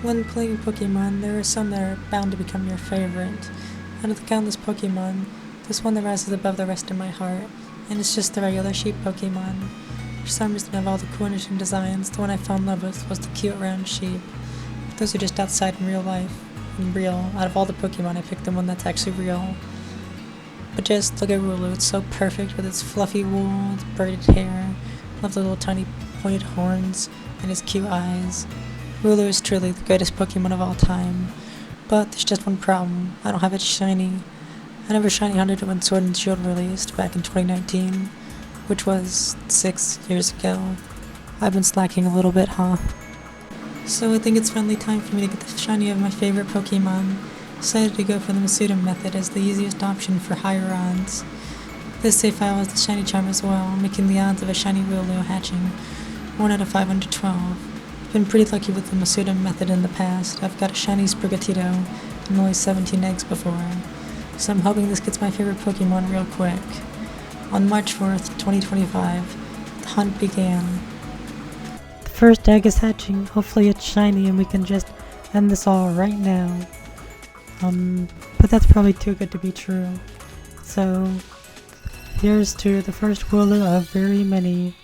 When playing Pokemon, there are some that are bound to become your favorite. Out of the countless Pokemon, there's one that rises above the rest in my heart, and it's just the regular sheep Pokemon. For some reason, of all the cool interesting designs, the one I fell in love with was the cute round sheep. Those are just outside in real life. And real, out of all the Pokemon, I picked the one that's actually real. But just look at Wooloo, it's so perfect with its fluffy wool, its braided hair, love the little tiny pointed horns, and its cute eyes. Wooloo is truly the greatest Pokemon of all time. But there's just one problem, I don't have it shiny. I never shiny hunted it when Sword and Shield released back in 2019, which was 6 years ago. I've been slacking a little bit, huh? So I think it's finally time for me to get the shiny of my favorite Pokemon. Decided to go for the Masudum method as the easiest option for higher odds. This save file has the shiny charm as well, making the odds of a shiny Wooloo hatching 1 out of 512. I've been pretty lucky with the Masudum method in the past. I've got a shiny Sprigatito and only 17 eggs before, so I'm hoping this gets my favorite Pokemon real quick. On March 4th, 2025, the hunt began. The first egg is hatching, hopefully it's shiny and we can just end this all right now. But that's probably too good to be true. So, here's to the first Wooloo of very many.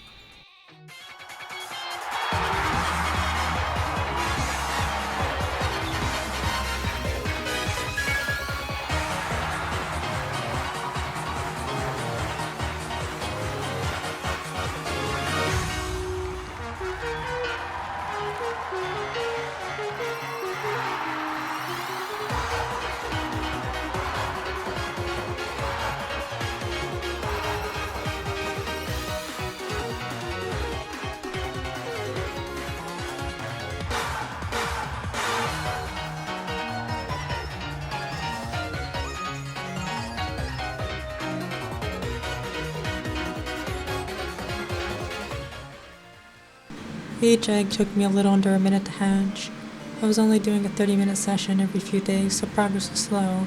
Each egg took me a little under a minute to hatch. I was only doing a 30-minute session every few days, so progress was slow.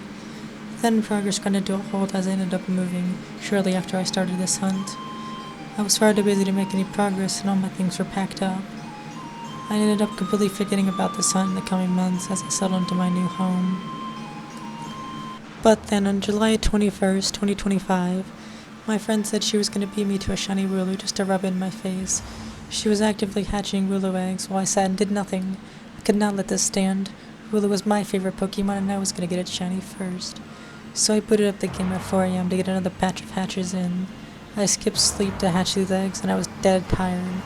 Then progress got into a halt as I ended up moving shortly after I started this hunt. I was far too busy to make any progress and all my things were packed up. I ended up completely forgetting about this hunt in the coming months as I settled into my new home. But then on July 21st, 2025, my friend said she was going to beat me to a shiny Wooloo just to rub it in my face. She was actively hatching Wooloo eggs while I sat and did nothing. I could not let this stand. Wooloo was my favorite Pokemon and I was going to get it shiny first. So I booted up the game at 4 AM to get another batch of hatches in. I skipped sleep to hatch these eggs and I was dead tired.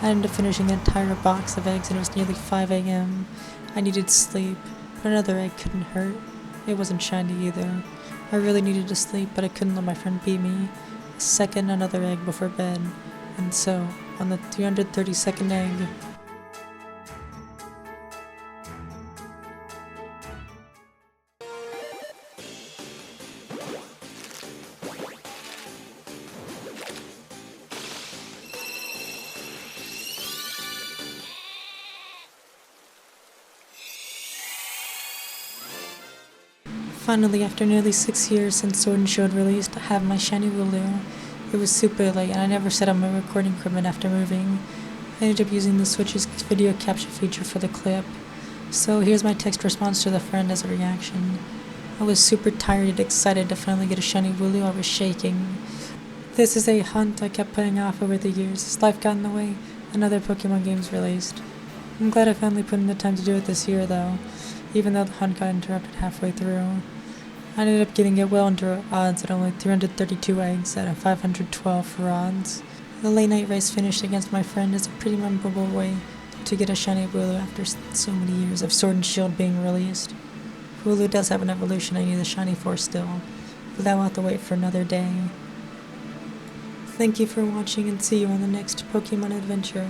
I ended up finishing an entire box of eggs and it was nearly 5 AM. I needed sleep, but another egg couldn't hurt. It wasn't shiny either. I really needed to sleep, but I couldn't let my friend beat me. I second another egg before bed. And so, on the 332nd egg, finally, after nearly 6 years since Sword and Shield released, I have my shiny Wooloo. It was super late and I never set up my recording equipment after moving. I ended up using the Switch's video capture feature for the clip. So here's my text response to the friend as a reaction. I was super tired and excited to finally get a shiny Wooloo. I was shaking. This is a hunt I kept putting off over the years. As life got in the way, and other Pokemon games released. I'm glad I finally put in the time to do it this year though, even though the hunt got interrupted halfway through. I ended up getting it well under odds at only 332 eggs out of 512 for odds. The late night race finish against my friend is a pretty memorable way to get a shiny Wooloo after so many years of Sword and Shield being released. Wooloo does have an evolution I need the shiny for still, but that will have to wait for another day. Thank you for watching and see you on the next Pokemon adventure.